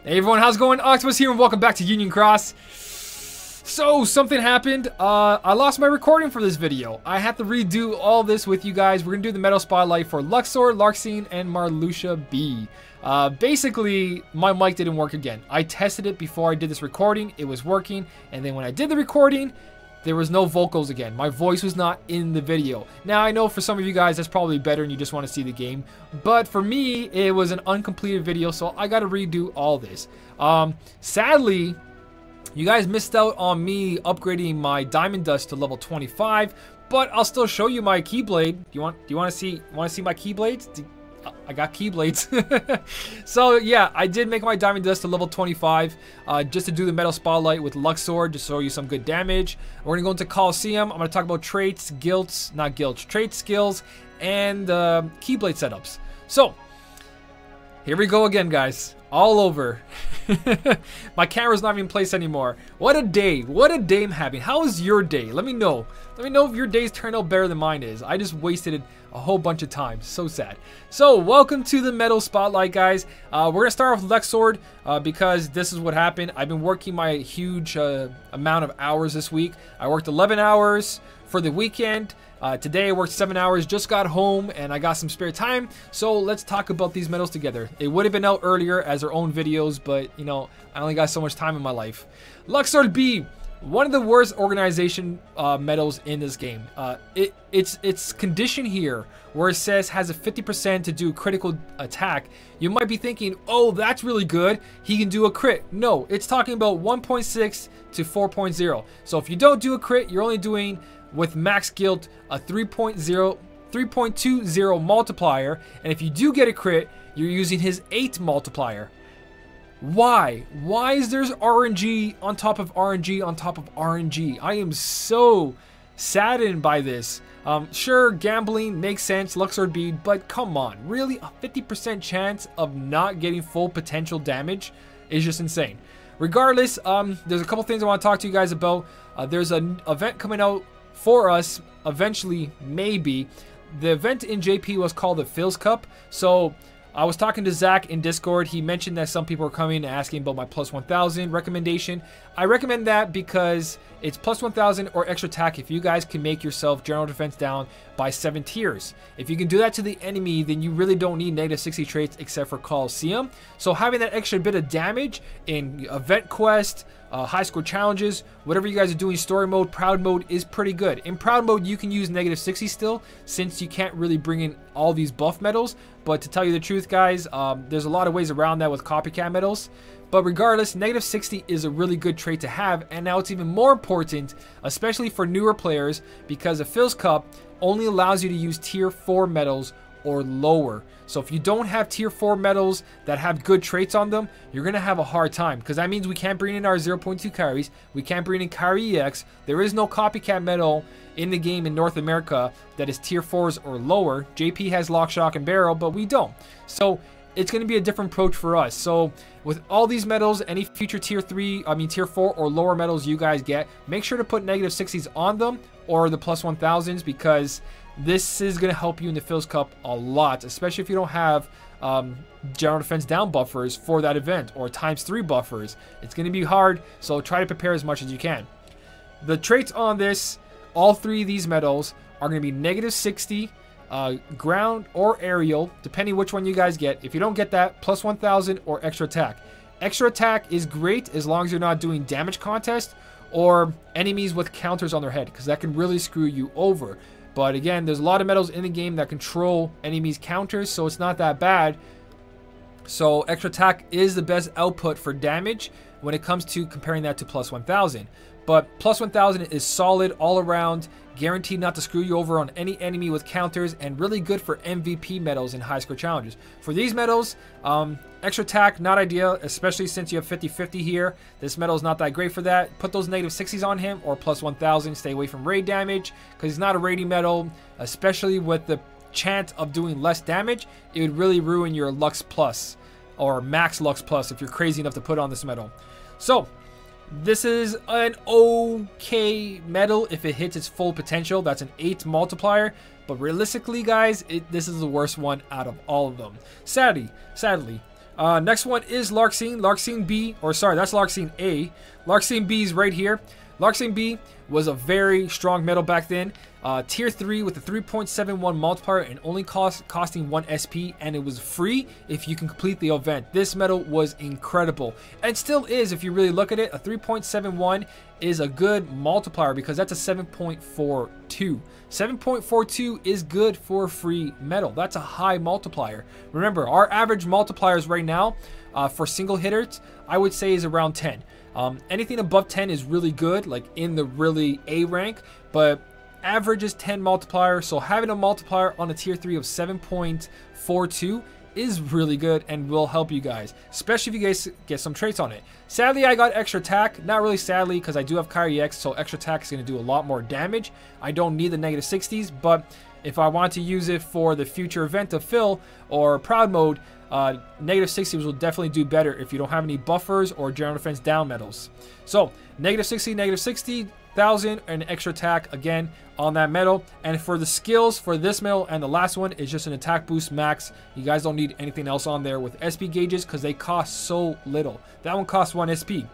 Hey everyone, how's it going? Octopus here and welcome back to Union Cross. So, something happened. I lost my recording for this video. I have to redo all this with you guys. We're going to do the Medal Spotlight for Luxord, Larxene, and Marluxia B. Basically, my mic didn't work again. I tested it before I did this recording. It was working. And then when I did the recording, there was no vocals again. My voice was not in the video. Now, I know for some of you guys, that's probably better and you just want to see the game. But for me, it was an uncompleted video, so I got to redo all this. Sadly, you guys missed out on me upgrading my Diamond Dust to level 25, but I'll still show you my Keyblade. Do you want to see my Keyblades? I got Keyblades. So yeah, I did make my Diamond Dust to level 25 just to do the Medal Spotlight with Luxord to show you some good damage. We're gonna go into Coliseum. I'm gonna talk about traits, traits, skills, and Keyblade setups. So here we go again, guys. All over. My camera's not even placed anymore. What a day. What a day I'm having. How was your day? Let me know. Let me know if your days turned out better than mine is. I just wasted it a whole bunch of time. So sad. So, welcome to the Medal Spotlight, guys. We're going to start off with Luxord because this is what happened. I've been working my huge amount of hours this week. I worked 11 hours for the weekend. Today I worked 7 hours, just got home, and I got some spare time. So let's talk about these medals together. It would have been out earlier as their own videos, but you know, I only got so much time in my life. Luxord B, one of the worst organization medals in this game. It's condition here where it says has a 50% to do critical attack. You might be thinking, oh, that's really good. He can do a crit. No, it's talking about 1.6 to 4.0. So if you don't do a crit, you're only doing with max guilt a 3.20 multiplier, and if you do get a crit, you're using his 8 multiplier. Why is there RNG on top of RNG on top of RNG? I am so saddened by this. Sure, gambling makes sense, Luxord B, but come on, really, a 50% chance of not getting full potential damage is just insane. Regardless, there's a couple things I want to talk to you guys about. There's an event coming out for us eventually, maybe. The event in JP was called the Phil's Cup. So I was talking to Zach in Discord. He mentioned that some people are coming and asking about my plus 1000 recommendation. I recommend that because it's plus 1000 or extra attack if you guys can make yourself general defense down by 7 tiers. If you can do that to the enemy, then you really don't need negative 60 traits except for Coliseum. So having that extra bit of damage in event quest, high score challenges, whatever you guys are doing, story mode, proud mode is pretty good. In proud mode, you can use negative 60 still, since you can't really bring in all these buff medals. But to tell you the truth, guys, there's a lot of ways around that with copycat medals. But regardless, negative 60 is a really good trait to have, and now it's even more important, especially for newer players, because the Phil's Cup only allows you to use tier 4 medals or lower. So if you don't have tier 4 medals that have good traits on them, you're going to have a hard time, because that means we can't bring in our 0.2 carries, we can't bring in Carry EX, there is no copycat medal in the game in North America that is tier 4s or lower. JP has Lock, Shock, and Barrel, but we don't. So it's going to be a different approach for us. So with all these medals, any future tier 4 or lower medals you guys get, make sure to put negative 60s on them or the plus 1000s, because this is going to help you in the Phil's Cup a lot, especially if you don't have general defense down buffers for that event or ×3 buffers. It's going to be hard, so try to prepare as much as you can. The traits on this, all 3 of these medals are going to be negative 60, ground or aerial, depending which one you guys get. If you don't get that, plus 1000 or extra attack. Extra attack is great as long as you're not doing damage contest or enemies with counters on their head, because that can really screw you over. But again, there's a lot of medals in the game that control enemies' counters, so it's not that bad. So extra attack is the best output for damage when it comes to comparing that to plus 1000. But plus 1000 is solid all around, guaranteed not to screw you over on any enemy with counters, and really good for MVP medals and high score challenges. For these medals, extra attack, not ideal, especially since you have 50-50 here. This medal is not that great for that. Put those negative 60s on him or plus 1000. Stay away from raid damage, because he's not a raiding medal, especially with the chance of doing less damage. It would really ruin your Lux Plus or Max Lux Plus if you're crazy enough to put on this medal. So this is an okay medal if it hits its full potential. That's an 8 multiplier. But realistically, guys, this is the worst one out of all of them. Sadly, Next one is Larxene. Larxene B, or sorry, that's Larxene A. Larxene B is right here. Larxene B was a very strong metal back then. Tier 3 with a 3.71 multiplier and only costing 1 SP, and it was free if you can complete the event. This metal was incredible, and still is if you really look at it. A 3.71 is a good multiplier because that's a 7.42. 7.42 is good for free metal. That's a high multiplier. Remember, our average multipliers right now for single hitters, I would say, is around 10. Anything above 10 is really good, like in the really A rank, but average is 10 multiplier. So having a multiplier on a tier 3 of 7.42 is really good and will help you guys, especially if you guys get some traits on it. Sadly, I got extra attack. Not really sadly, because I do have Kairi X, so extra attack is going to do a lot more damage. I don't need the negative 60s, but if I want to use it for the future event of Phil or Proud Mode, negative 60s will definitely do better if you don't have any buffers or general defense down medals. So negative 60, negative 60,000, and extra attack again on that medal. And for the skills for this medal and the last one is just an attack boost max. You guys don't need anything else on there with SP gauges because they cost so little. That one costs 1 SP.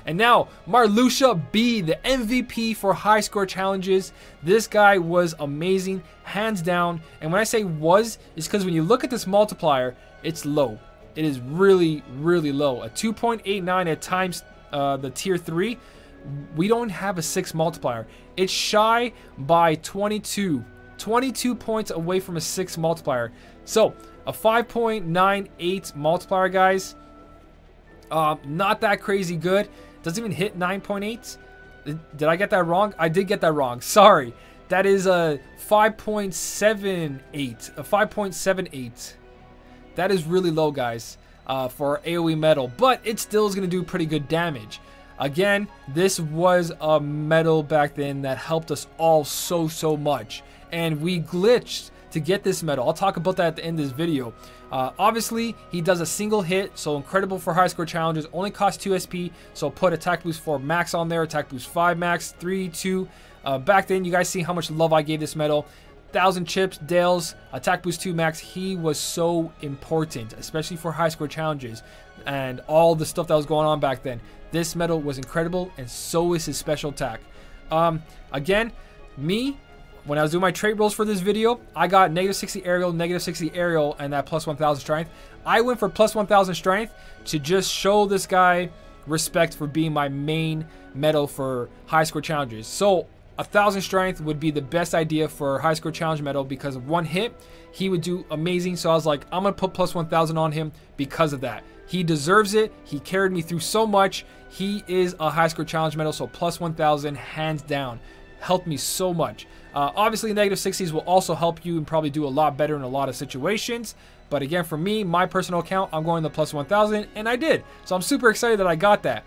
And now, Marluxia B, the MVP for high score challenges. This guy was amazing, hands down. And when I say was, it's because when you look at this multiplier, it's low. It is really, really low. A 2.89 at times the tier 3. We don't have a 6 multiplier. It's shy by 22. 22 points away from a 6 multiplier. So, a 5.98 multiplier, guys. Not that crazy good. Doesn't even hit 9.8. Did I get that wrong? I did get that wrong. Sorry. That is a 5.78. A 5.78. That is really low, guys, for AoE metal. But it still is going to do pretty good damage. Again, this was a metal back then that helped us all so much. And we glitched to get this metal. I'll talk about that at the end of this video. Obviously, he does a single hit, so incredible for high score challenges. Only costs 2 SP, so put attack boost 4 max on there, attack boost 5 max, 3, 2. Back then, you guys see how much love I gave this metal. 1,000 chips, Dales, attack boost 2 max. He was so important, especially for high score challenges and all the stuff that was going on back then. This metal was incredible, and so is his special attack. Again, when I was doing my trait rolls for this video, I got negative 60 aerial, negative 60 aerial, and that plus 1,000 strength. I went for plus 1,000 strength to just show this guy respect for being my main metal for high score challenges. So 1,000 strength would be the best idea for high score challenge metal because of one hit, he would do amazing. So I was like, I'm going to put plus 1,000 on him because of that. He deserves it. He carried me through so much. He is a high score challenge metal, so plus 1,000 hands down. Helped me so much. Obviously, negative 60s will also help you and probably do a lot better in a lot of situations. But again, for me, my personal account, I'm going to plus 1,000, and I did. So I'm super excited that I got that.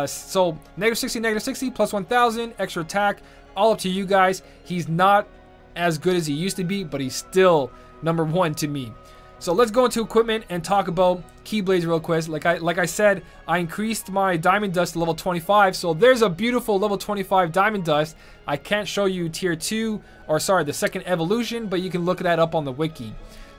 So negative 60, plus 1,000, extra attack, all up to you guys. He's not as good as he used to be, but he's still number 1 to me. So let's go into equipment and talk about Keyblades real quick. Like I said, I increased my Diamond Dust to level 25. So there's a beautiful level 25 Diamond Dust. I can't show you tier 2, or sorry, the second evolution, but you can look that up on the wiki.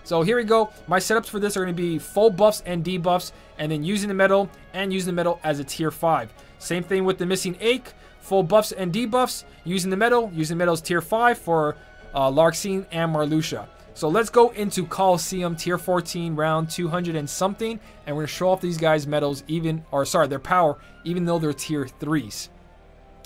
So here we go. My setups for this are going to be full buffs and debuffs, and then using the metal and using the metal as a tier 5. Same thing with the missing ache, full buffs and debuffs, using the metal as tier 5 for Larxene and Marluxia. So let's go into Colosseum tier 14 round 200 and something, and we're going to show off these guys' medals their power, even though they're tier 3s.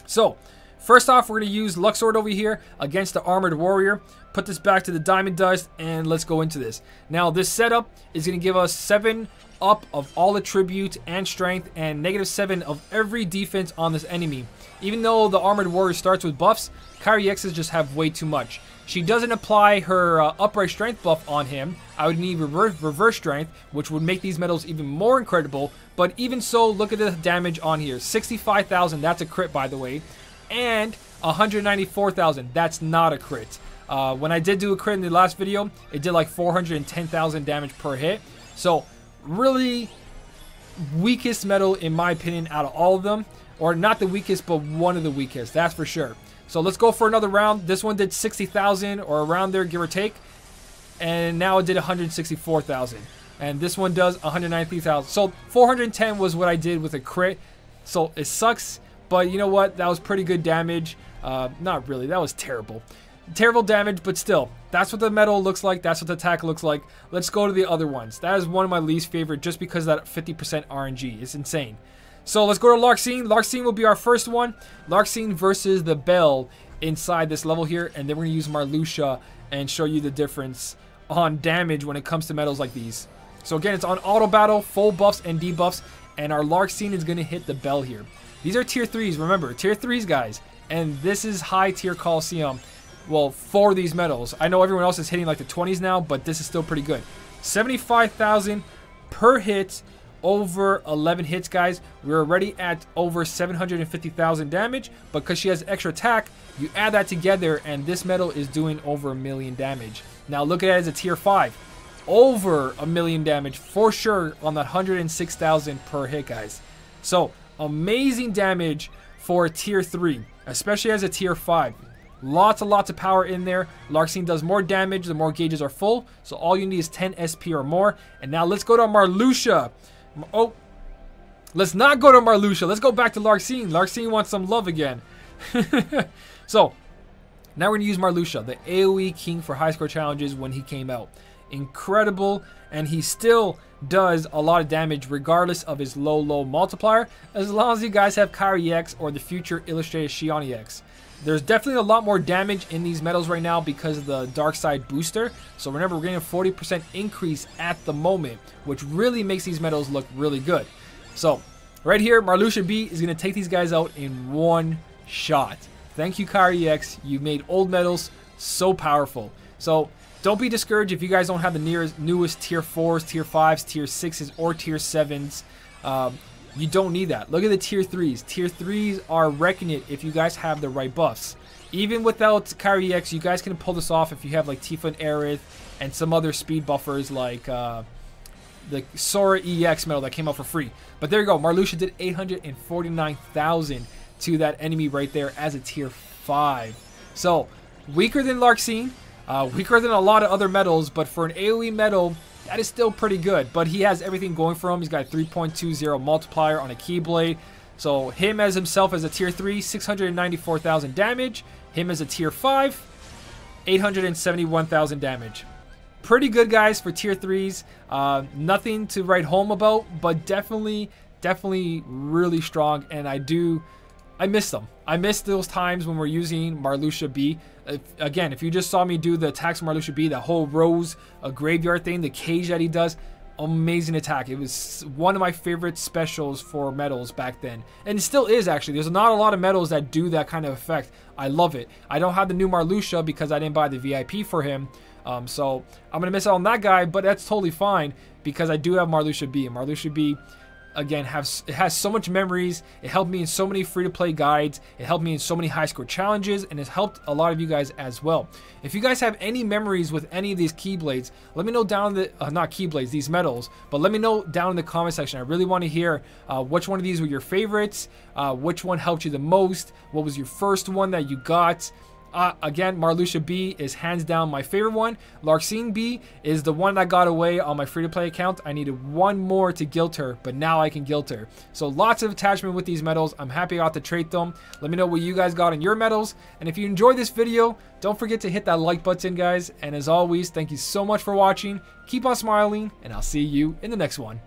So first off, we're going to use Luxord over here against the Armored Warrior. Put this back to the Diamond Dust, and let's go into this. Now this setup is going to give us 7 up of all attribute and strength, and negative 7 of every defense on this enemy. Even though the Armored Warrior starts with buffs, Kairi X's just have way too much. She doesn't apply her upright strength buff on him. I would need reverse strength, which would make these medals even more incredible. But even so, look at the damage on here. 65,000, that's a crit, by the way. And 194,000, that's not a crit. When I did do a crit in the last video, it did like 410,000 damage per hit. So really weakest medal in my opinion out of all of them. Or not the weakest, but one of the weakest, that's for sure. So let's go for another round. This one did 60,000 or around there, give or take. And now it did 164,000. And this one does 193,000. So 410 was what I did with a crit. So it sucks, but you know what? That was pretty good damage. Not really. That was terrible. Terrible damage, but still. That's what the metal looks like. That's what the attack looks like. Let's go to the other ones. That is one of my least favorite just because that 50% RNG. It's insane. So let's go to Larxene. Larxene will be our first one. Larxene versus the Bell inside this level here. And then we're going to use Marluxia and show you the difference on damage when it comes to metals like these. So again, it's on auto battle, full buffs and debuffs. And our Larxene is going to hit the Bell here. These are tier 3s. Remember, tier 3s, guys. And this is high tier Coliseum. Well, for these metals. I know everyone else is hitting like the 20s now, but this is still pretty good. 75,000 per hit. Over 11 hits, guys. We're already at over 750,000 damage, but because she has extra attack, you add that together and this metal is doing over 1 million damage. Now look at it as a tier 5. Over 1 million damage for sure on that 106,000 per hit, guys. So amazing damage for a tier 3, especially as a tier 5. Lots of power in there. Larxene does more damage the more gauges are full, so all you need is 10 SP or more. And now let's go to Marluxia. Oh, let's not go to Marluxia. Let's go back to Larxene. Larxene wants some love again. So, now we're going to use Marluxia, the AoE king for high score challenges when he came out. Incredible, and he still does a lot of damage regardless of his low multiplier, as long as you guys have Kairi X or the future illustrated Shioni X. There's definitely a lot more damage in these metals right now because of the Dark Side booster. So remember, we're getting a 40% increase at the moment, which really makes these metals look really good. So right here, Marluxia B is going to take these guys out in one shot. Thank you, Kairi X. You made old metals so powerful. So don't be discouraged if you guys don't have the newest tier 4s, tier 5s, tier 6s, or tier 7s. You don't need that. Look at the tier 3s. Tier 3s are wrecking it if you guys have the right buffs. Even without Kairi X, you guys can pull this off if you have like Tifa and Aerith and some other speed buffers like the Sora EX metal that came out for free. But there you go. Marluxia did 849,000 to that enemy right there as a tier 5. So weaker than Larxene, weaker than a lot of other metals, but for an AoE metal, that is still pretty good. But he has everything going for him. He's got a 3.20 multiplier on a Keyblade. So him as himself as a tier 3, 694,000 damage. Him as a tier 5, 871,000 damage. Pretty good, guys, for tier 3s. Nothing to write home about, but definitely really strong. And I miss them. I miss those times when we're using Marluxia B. Again, if you just saw me do the attacks of Marluxia B, that whole Rose graveyard thing, the cage that he does, amazing attack. It was one of my favorite specials for metals back then. And it still is, actually. There's not a lot of metals that do that kind of effect. I love it. I don't have the new Marluxia because I didn't buy the VIP for him. So I'm going to miss out on that guy, but that's totally fine because I do have Marluxia B. And Marluxia B, again, it has so much memories. It helped me in so many free-to-play guides. It helped me in so many high-score challenges, and it's helped a lot of you guys as well. If you guys have any memories with any of these Keyblades, let me know down in the not Keyblades, these metals, but let me know down in the comment section. I really want to hear which one of these were your favorites, which one helped you the most, what was your first one that you got. Again, Marluxia B is hands down my favorite one. Larxene B is the one that got away on my free-to-play account. I needed one more to guilt her, but now I can guilt her. So lots of attachment with these metals. I'm happy I got to trade them. Let me know what you guys got on your metals. And if you enjoyed this video, don't forget to hit that like button, guys. And as always, thank you so much for watching. Keep on smiling, and I'll see you in the next one.